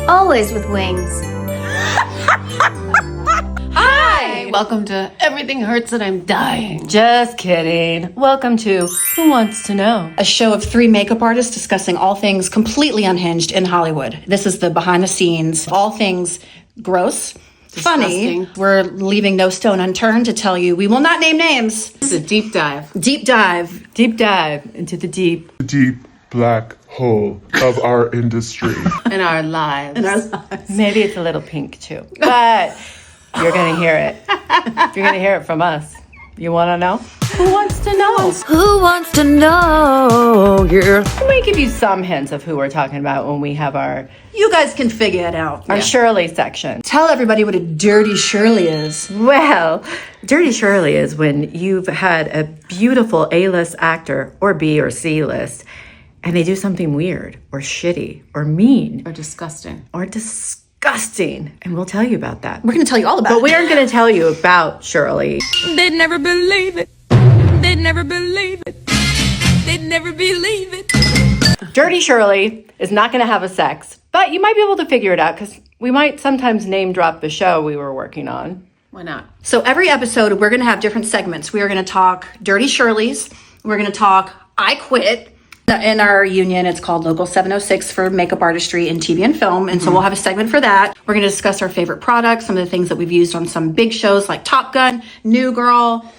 always with wings. Hi! Welcome to Everything Hurts and I'm Dying. Just kidding. Welcome to Who Wants to Know? A show of three makeup artists discussing all things completely unhinged in Hollywood. This is the behind the scenes, all things gross, Disgusting. funny. We're leaving no stone unturned to tell you we will not name names. This is a deep dive. Deep dive. Deep dive into the deep. Black hole of our industry. In our lives. Maybe it's a little pink too, but you're going to hear it. You're going to hear it from us. You want to know? Who wants to know? Who wants to know? Yeah. We might give you some hints of who we're talking about when we have our You guys can figure it out. Shirley section. Tell everybody what a dirty Shirley is. Well, Dirty Shirley is when you've had a beautiful A-list actor or B or C-list and they do something weird or shitty or mean Or disgusting. or disgusting. And we'll tell you about that. We're going to tell you all about But it. we aren't going to tell you about Shirley. They'd never believe it. They'd never believe it. They'd never believe it. Dirty Shirley is not going to have a sex, but you might be able to figure it out because we might sometimes name drop the show we were working on. Why not? So every episode, we're going to have different segments. We are going to talk Dirty Shirleys. We're going to talk I Quit. In our union, it's called Local 706 for makeup artistry in TV and film. And so we'll have a segment for that. We're going to discuss our favorite products, some of the things that we've used on some big shows like Top Gun, New Girl,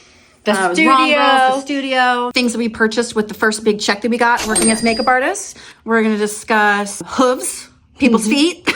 The studio. Wrong Girls, The Studio, things that we purchased with the first big check that we got working as makeup artists. We're going to discuss hooves, people's feet.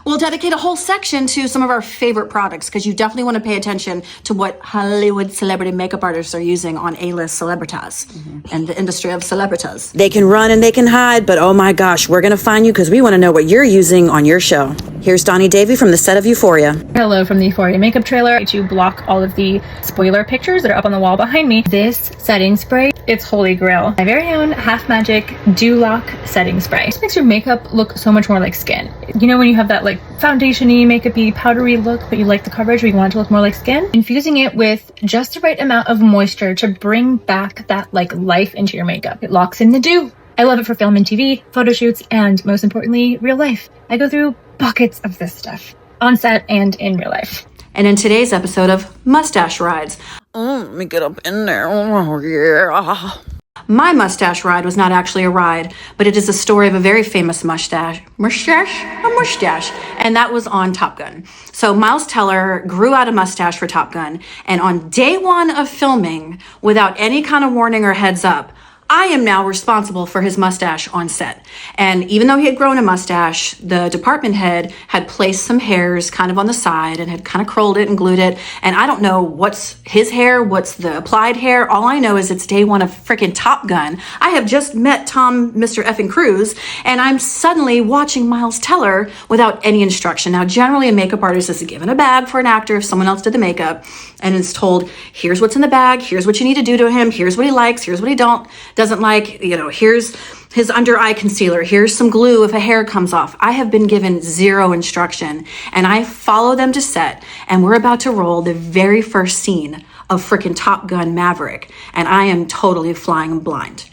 We'll dedicate a whole section to some of our favorite products because you definitely want to pay attention to what Hollywood celebrity makeup artists are using on A-list celebritas and the industry of celebritas. They can run and they can hide, but oh my gosh, we're going to find you because we want to know what you're using on your show. Here's Donnie Davy from the set of Euphoria. Hello from the Euphoria makeup trailer. To block all of the spoiler pictures that are up on the wall behind me, this setting spray, it's holy grail. My very own Half Magic Dew Lock setting spray. This makes your makeup look so much more like skin. You know when you have that like foundation-y, makeup-y, powdery look, but you like the coverage where you want it to look more like skin? Infusing it with just the right amount of moisture to bring back that like life into your makeup. It locks in the dew. I love it for film and TV, photo shoots, and most importantly, real life. I go through buckets of this stuff on set and in real life. And in today's episode of Mustache Rides, Let me get up in there. Oh, yeah. my mustache ride was not actually a ride, but it is a story of a very famous mustache, and that was on Top Gun. So Miles Teller grew out a mustache for Top Gun, and on day one of filming, without any kind of warning or heads up, I am now responsible for his mustache on set. And even though he had grown a mustache, the department head had placed some hairs kind of on the side and had kind of curled it and glued it. And I don't know what's his hair, what's the applied hair. All I know is it's day one of freaking Top Gun. I have just met Mr. effing Cruise, and I'm suddenly watching Miles Teller without any instruction. Now, generally a makeup artist is given a bag for an actor if someone else did the makeup, and is told, here's what's in the bag, here's what you need to do to him, here's what he likes, here's what he doesn't like, here's his under eye concealer, here's some glue if a hair comes off. I have been given zero instruction, and I follow them to set, and we're about to roll the very first scene of frickin' Top Gun Maverick, and I am totally flying blind.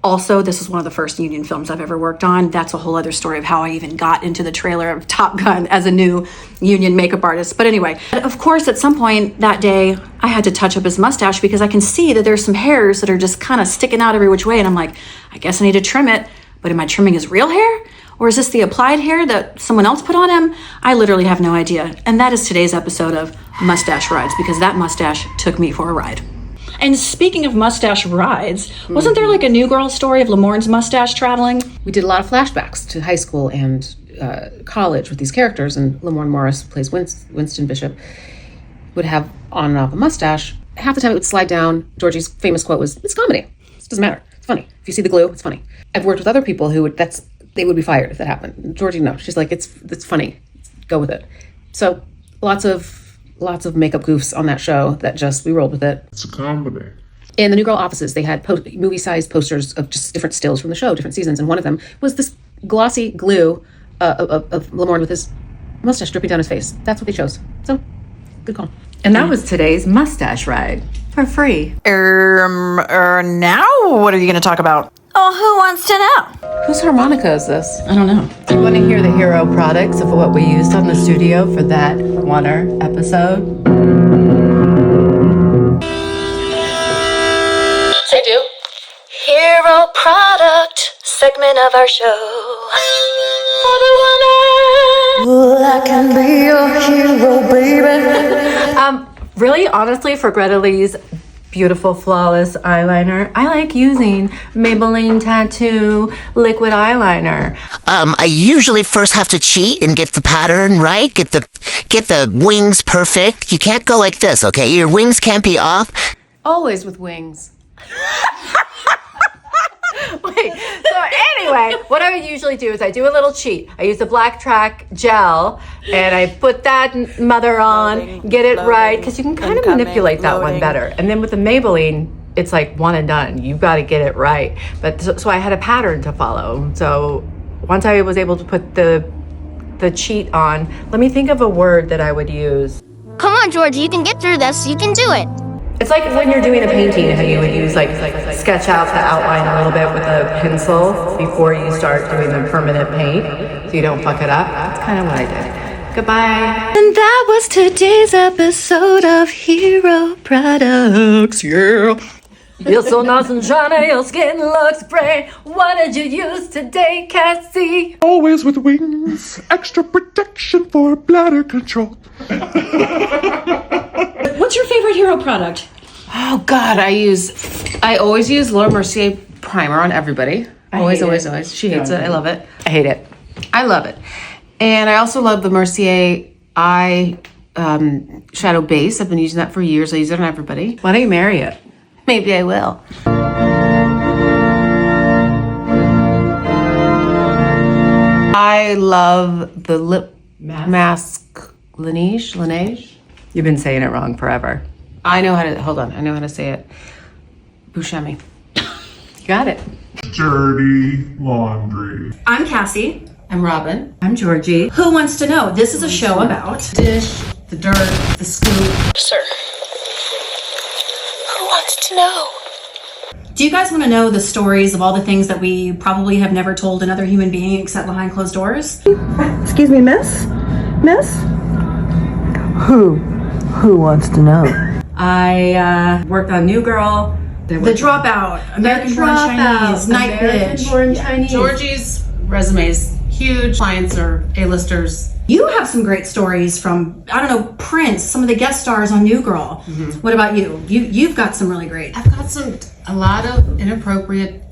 Also, this is one of the first union films I've ever worked on. That's a whole other story of how I even got into the trailer of Top Gun as a new union makeup artist. But anyway, of course, at some point that day, I had to touch up his mustache because I can see that there's some hairs that are just kind of sticking out every which way. And I'm like, I guess I need to trim it. But am I trimming his real hair? Or is this the applied hair that someone else put on him? I literally have no idea. And that is today's episode of Mustache Rides, because that mustache took me for a ride. And speaking of mustache rides, wasn't there like a New Girl story of Lamorne's mustache traveling? We did a lot of flashbacks to high school and college with these characters, and Lamorne Morris plays Winston Bishop, would have on and off a mustache. Half the time it would slide down. Georgie's famous quote was, "It's comedy. It doesn't matter. It's funny. If you see the glue, it's funny." I've worked with other people who they would be fired if that happened. Georgie, no. She's like, it's funny. Go with it. So lots of makeup goofs on that show that we rolled with it. It's a comedy. In the New Girl offices, they had movie-sized posters of just different stills from the show, different seasons, and one of them was this glossy glue of Lamorne with his mustache dripping down his face. That's what they chose. So, good call. And that was today's mustache ride for free. Now what are you going to talk about? Oh, who wants to know? Whose harmonica is this? I don't know. You want to hear the hero products of what we used on the studio for that Oneer episode? I do. Hero product segment of our show. For the one I can be your hero, baby. Really, honestly, for Greta Lee's beautiful, flawless eyeliner, I like using Maybelline Tattoo liquid eyeliner. I usually first have to cheat and get the pattern right, get the wings perfect. You can't go like this, okay? Your wings can't be off. Always with wings. Wait, so anyway, what I would usually do is I do a little cheat. I use the Blacktrack gel and I put that mother on, get it right, because you can kind of manipulate that one better. And then with the Maybelline, it's like one and done. You got to get it right. But so I had a pattern to follow. So once I was able to put the cheat on, let me think of a word that I would use. Come on, Georgie, you can get through this. You can do it. It's like when you're doing a painting, how you would use like sketch out the outline a little bit with a pencil before you start doing the permanent paint, so you don't fuck it up. That's kind of what I did. Goodbye. And that was today's episode of Hero Products. Yeah. You're so nice and shiny, your skin looks bright. What did you use today, Cassie? Always with wings. Extra protection for bladder control. What's your favorite hero product? Oh God, I always use Laura Mercier primer on everybody. Always. She hates it. I love it. I hate it. I love it. And I also love the Mercier eye shadow base. I've been using that for years. I use it on everybody. Why don't you marry it? Maybe I will. I love the lip mask Laneige. You've been saying it wrong forever. I know how to say it. Buscemi. You got it. Dirty laundry. I'm Cassie. I'm Robin. I'm Georgie. Who wants to know? This is a show about Dish, the dirt, the scoop. Sir. Who wants to know? Do you guys want to know the stories of all the things that we probably have never told another human being except behind closed doors? Excuse me, miss? Miss? Who wants to know? I worked on New Girl. The Dropout, American Born Chinese, Night Bitch. Born Chinese. Georgie's resume is huge. Clients are A-listers. You have some great stories from, I don't know, Prince, some of the guest stars on New Girl. What about you? You've got some really great. I've got a lot of inappropriate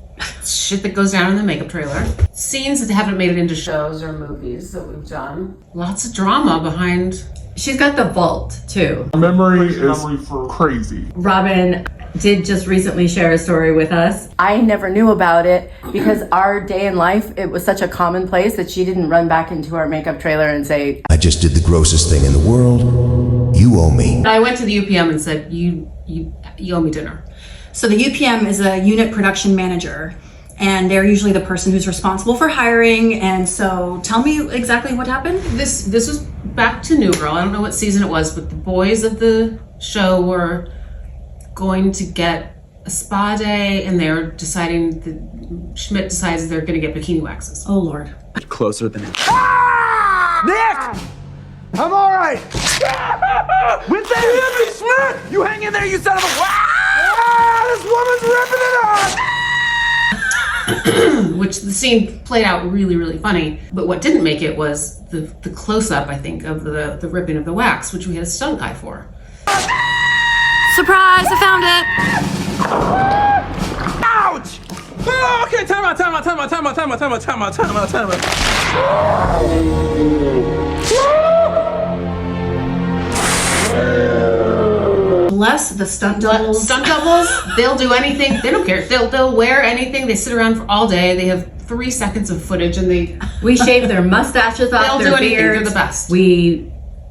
shit that goes down in the makeup trailer. Scenes that haven't made it into shows or movies that we've done. Lots of drama behind. She's got the vault, too. Memory is crazy. Robin did just recently share a story with us. I never knew about it because our day in life, it was such a commonplace that she didn't run back into our makeup trailer and say, I just did the grossest thing in the world. You owe me. I went to the UPM and said, you owe me dinner. So the UPM is a unit production manager, and they're usually the person who's responsible for hiring. And so tell me exactly what happened. This was back to New Girl. I don't know what season it was, but the boys of the show were going to get a spa day, and they're deciding that Schmidt decides they're going to get bikini waxes. Oh Lord. Closer than it. Nick! I'm all right. With that, Schmidt! You hang in there, you son of a... This woman's ripping it on! Which the scene played out really, really funny. But what didn't make it was the close-up, I think, of the ripping of the wax, which we had a stunt guy for. Surprise, I found it! Ouch! Oh, okay, time out. Bless the stunt doubles. Stunt doubles, they'll do anything. They don't care. They'll wear anything. They sit around for all day. They have 3 seconds of footage, and we shave their mustaches off, they'll their do anything. beards. They're the best.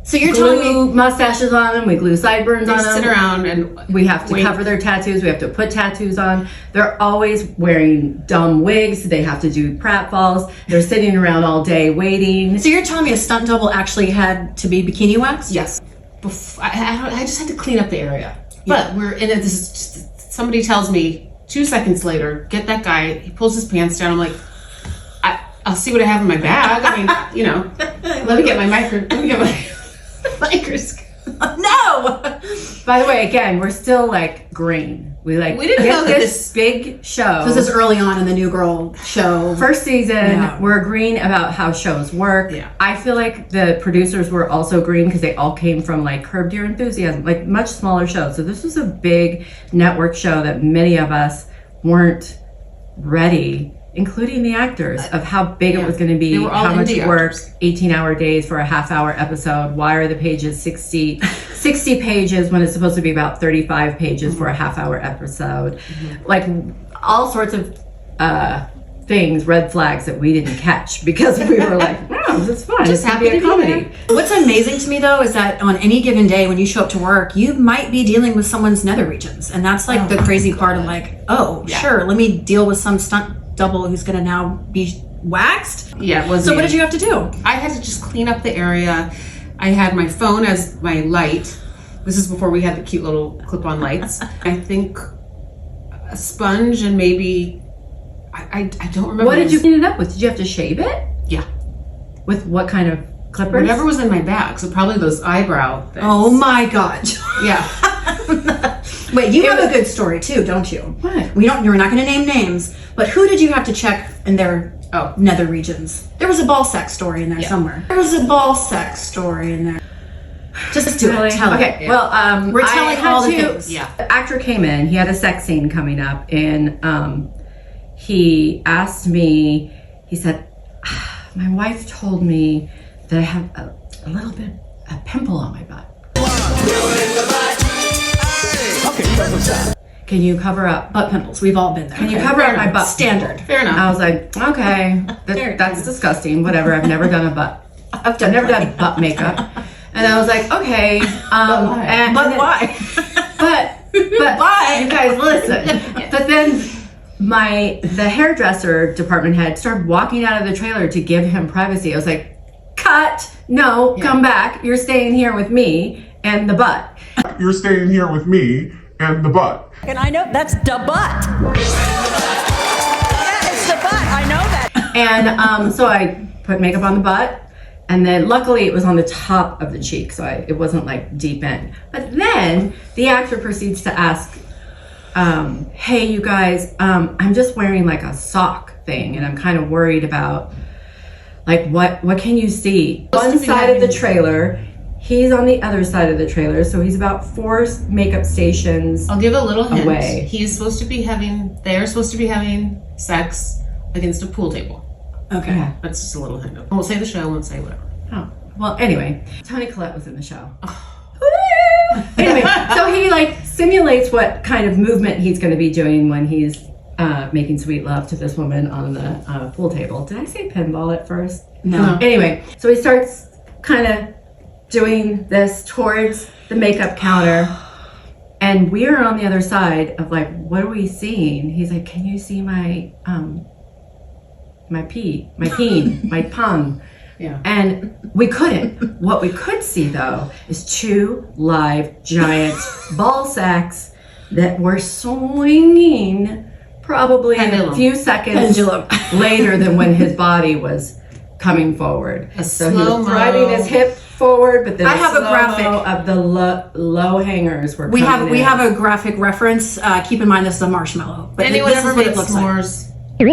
So you're telling me mustaches on them, we glue sideburns on them. They sit around and we have to cover their tattoos. We have to put tattoos on. They're always wearing dumb wigs. They have to do pratfalls. They're sitting around all day waiting. So you're telling me a stunt double actually had to be bikini waxed? Yes. I just had to clean up the area. But we're in it. Somebody tells me 2 seconds later, get that guy, he pulls his pants down. I'm like, I'll see what I have in my bag. I mean, let me get my microscope. No! By the way, again, we're still like green. We didn't know this big show. So this is early on in the New Girl show. First season, we're green about how shows work. Yeah. I feel like the producers were also green because they all came from like Curb Your Enthusiasm, like much smaller shows. So this was a big network show that many of us weren't ready, including the actors, of how big it was going to be, how much work, 18-hour days for a half-hour episode. Why are the pages 60 pages when it's supposed to be about 35 pages for a half-hour episode? Like all sorts of things, red flags that we didn't catch because we were like, oh, this is fun. Just happy to be comedy. What's amazing to me though is that on any given day when you show up to work, you might be dealing with someone's nether regions. And that's like the crazy part of like, sure, let me deal with some stunt double who's gonna now be waxed. Yeah, it was. So what did you have to do? I had to just clean up the area. I had my phone as my light. This is before we had the cute little clip-on lights. I think a sponge and maybe I don't remember. What did you clean it up with? Did you have to shave it? Yeah. With what kind of clippers? Whatever was in my bag. So probably those eyebrow things. Oh my god. Yeah. Wait, you have a good story too, don't you? What? We're not going to name names, but who did you have to check in their nether regions? There was a ball sex story in there somewhere. There was a ball sex story in there. Just do it. Tell okay. it. Well, we're telling all the things. Yeah. The actor came in. He had a sex scene coming up, and he asked me. He said, "My wife told me that I have a little bit a pimple on my butt. Can you cover up butt pimples? We've all been there. Can you cover up my butt? Standard. Fair enough. I was like, okay, that's disgusting. Whatever. I've never done a butt. I've never done butt makeup. And I was like, okay. But why? But why? You guys listen. But then the hairdresser department head started walking out of the trailer to give him privacy. I was like, cut. No, come back. You're staying here with me and the butt. You're staying here with me and the butt. And I know that's the butt. Yeah, it's the butt. I know that. And so I put makeup on the butt. And then luckily it was on the top of the cheek, so it wasn't like deep in. But then the actor proceeds to ask, hey, you guys, I'm just wearing like a sock thing and I'm kind of worried about like what can you see? One side of the trailer, he's on the other side of the trailer, so he's about 4 makeup stations. I'll give a little hint. Away. They're supposed to be having sex against a pool table. Okay. That's just a little hint. I won't say the show, I won't say whatever. Oh, well, anyway, Toni Collette was in the show. Anyway, so he like simulates what kind of movement he's going to be doing when he's making sweet love to this woman on the pool table. Did I say pinball at first? No. Anyway, so he starts kind of doing this towards the makeup counter, and we're on the other side of like, what are we seeing? He's like, can you see my peen, my pung? Yeah. And we couldn't. What we could see though is 2 live giant ball sacks that were swinging probably a few seconds later than when his body was coming forward. So he was driving his hip forward, but then I have a graphic of the low hangers were. We have a graphic reference. Keep in mind this is a marshmallow, but Anyone this is ever what made it looks s'mores? like.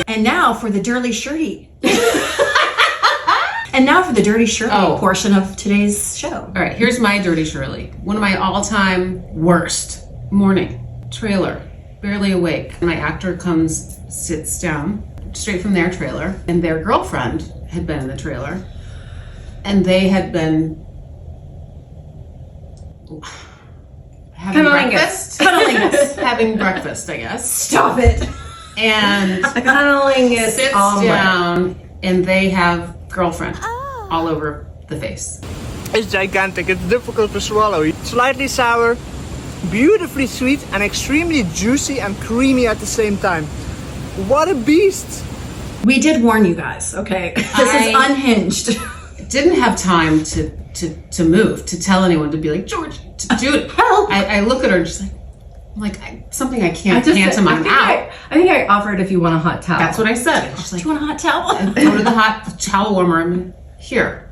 And now for the dirty shirty. And now for the dirty shirty portion of today's show. All right, here's my dirty Shirley. One of my all-time worst. Morning, trailer, barely awake. My actor comes, sits down, straight from their trailer, and their girlfriend had been in the trailer, and they had been having breakfast. Having breakfast, I guess. Stop it. And Cunnilingus sits down, and they have girlfriend all over the face. It's gigantic. It's difficult to swallow. Slightly sour, beautifully sweet, and extremely juicy and creamy at the same time. What a beast! We did warn you guys, okay? This is unhinged. Didn't have time to move, to tell anyone, to be like, George, to do it. Help! I look at her and she's like, Like something I can't pantomime out. I think I offered if you want a hot towel. That's what I said. She's like, Do you want a hot towel? go to the hot towel warmer. I'm here.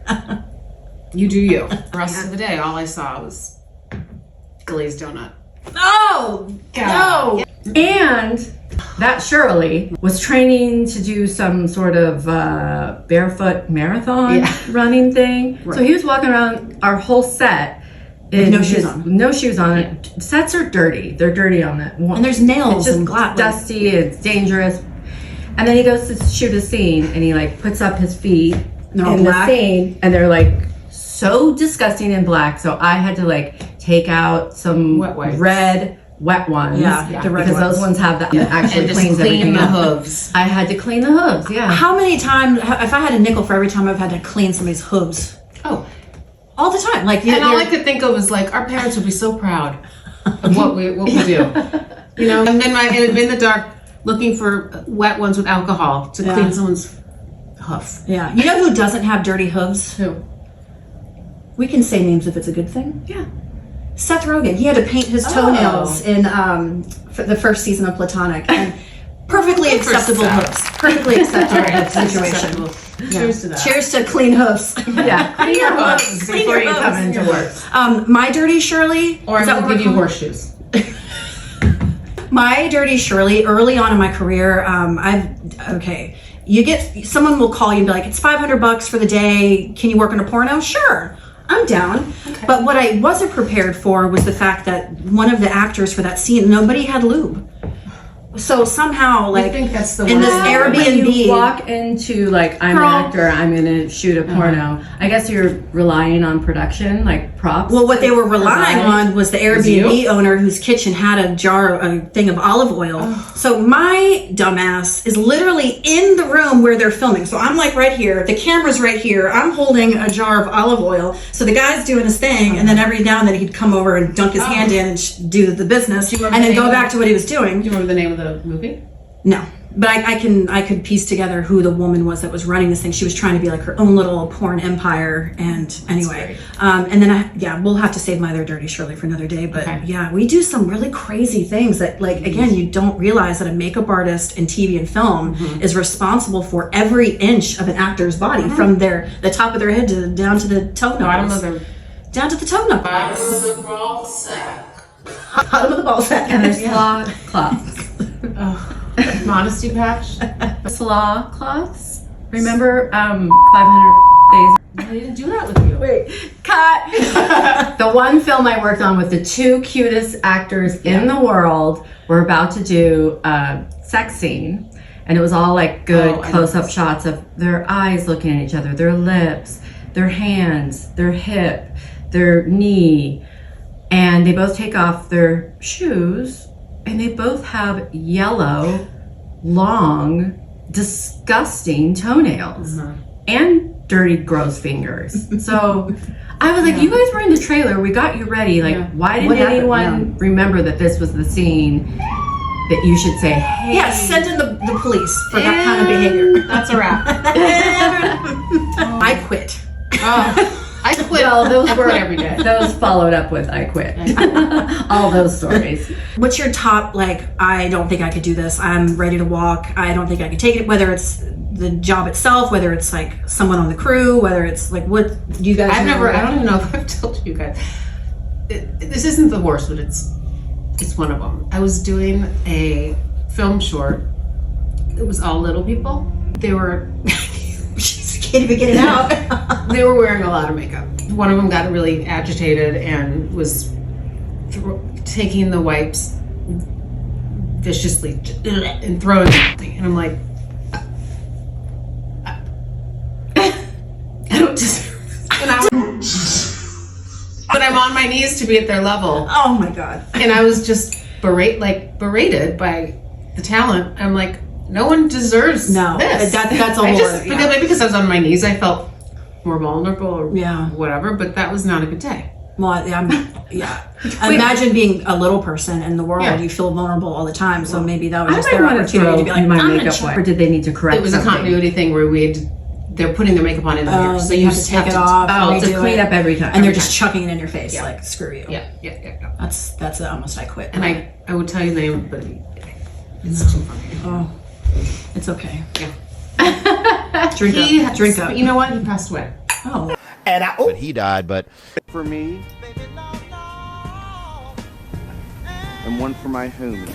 You do you. The rest of the day, all I saw was glazed donut. Oh, God. No. And that Shirley was training to do some sort of barefoot marathon running thing. Right. So he was walking around our whole set. No shoes on. No shoes on. Yeah. Sets are dirty. They're dirty on that one. And there's nails and glass. Dusty. It's dangerous. And then he goes to shoot a scene, and he like puts up his feet in the scene, and they're like so disgusting and black. So I had to like take out some red wet ones. Yeah, the red because ones. those ones have that actually and cleans everything the up. hooves. I had to clean the hooves. Yeah. How many times? If I had a nickel for every time I've had to clean somebody's hooves? Oh. All the time. Like, and all I could think of was like, our parents would be so proud of what we do. You know, and then in the dark looking for wet ones with alcohol to clean someone's hoof. Yeah. You know who doesn't have dirty hooves? Who? We can say names if it's a good thing. Yeah. Seth Rogen. He had to paint his toenails in for the first season of Platonic. And perfectly acceptable hooves. Perfectly acceptable situation. Yeah. Cheers to that. Cheers to clean hooves. Yeah, clean your hooves before you come into work. My dirty Shirley, or I will give you horseshoes. My dirty Shirley, early on in my career, you get someone will call you and be like, it's $500 for the day. Can you work on a porno? Sure, I'm down. Okay. But what I wasn't prepared for was the fact that one of the actors for that scene, nobody had lube. So somehow, like, I think that's the in this Airbnb, when you walk into like, I'm an actor, I'm gonna shoot a porno. I guess you're relying on production, like props. Well, what they were relying on was the Airbnb owner whose kitchen had a thing of olive oil. Oh. So my dumbass is literally in the room where they're filming. So I'm like right here, the camera's right here. I'm holding a jar of olive oil. So the guy's doing his thing, and then every now and then he'd come over and dunk his hand in and do the business, and then go back to what he was doing. Do you remember the name of the movie? No, but I could piece together who the woman was that was running this thing. She was trying to be like her own little porn empire, and anyway, and then we'll have to save my other dirty Shirley for another day. But yeah, we do some really crazy things that, like, again, you don't realize that a makeup artist in TV and film is responsible for every inch of an actor's body, from the top of their head down to the toenails. Down to the toenail. Bottom of the ball sack. Bottom of the ball sack. And there's slaw cloths. Modesty patch. Slaw cloths. Remember 500 days? I didn't do that with you. Wait, cut. The one film I worked on with the two cutest actors in the world were about to do a sex scene. And it was all like good close-up shots of their eyes looking at each other, their lips, their hands, their hip, their knee. And they both take off their shoes, and they both have yellow, long, disgusting toenails and dirty, gross fingers. So I was like, you guys were in the trailer. We got you ready. Like, why didn't anyone remember that this was the scene that you should say, hey? Yeah, send in the police for that kind of behavior. That's a wrap. I quit. I quit. Well, those were every day. Those followed up with I quit. All those stories. What's your top, like, I don't think I could do this, I'm ready to walk, I don't think I could take it, whether it's the job itself, whether it's like someone on the crew, whether it's like, what do you guys I don't even know if I've told you guys. This isn't the worst, but it's one of them. I was doing a film short. It was all little people. They were can't even get it out. They were wearing a lot of makeup. One of them got really agitated and was taking the wipes viciously and throwing something. And I'm like, I don't deserve this. But I'm on my knees to be at their level. Oh my God. And I was just berated by the talent. I'm like, no one deserves this. That's a horror. Maybe because I was on my knees, I felt more vulnerable or whatever, but that was not a good day. Well, imagine being a little person in the world. You feel vulnerable all the time, so maybe that was just their opportunity to be like, my makeup. Or did they need to correct It was something? a continuity thing where we had they're putting their makeup on in the mirror. So you have just to take have it to off. to redo clean it. up every time. And they're just chucking it in your face like, screw you. Yeah. That's almost I quit. And I would tell you the name, but it's too funny. Oh, it's okay. Yeah. Drink up. But you know what? He passed away. Oh. But he died, but For me, and one for my homie.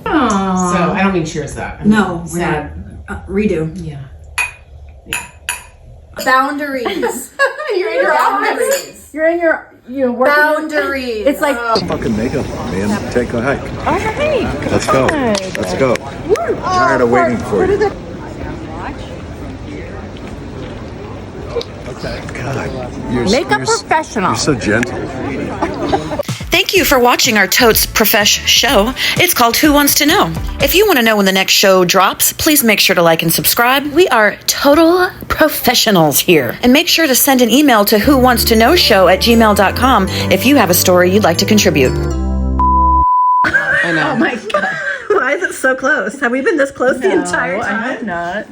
So I don't mean cheers that. No, sad. Redo. Yeah. Boundaries. You're in your office. You're in your working. Boundaries. It's like Fucking makeup on, man. Take a hike. all right. Let's go. Let's go. I'm tired of waiting for you. God, you're Makeup you're, professional. You're so gentle. Thank you for watching our Totes Profesh show. It's called Who Wants to Know? If you want to know when the next show drops, please make sure to like and subscribe. We are total professionals here. And make sure to send an email to whowantstoknow@gmail.com if you have a story you'd like to contribute. I know. Oh my God. Why is it so close? Have we been this close the entire time? I have not.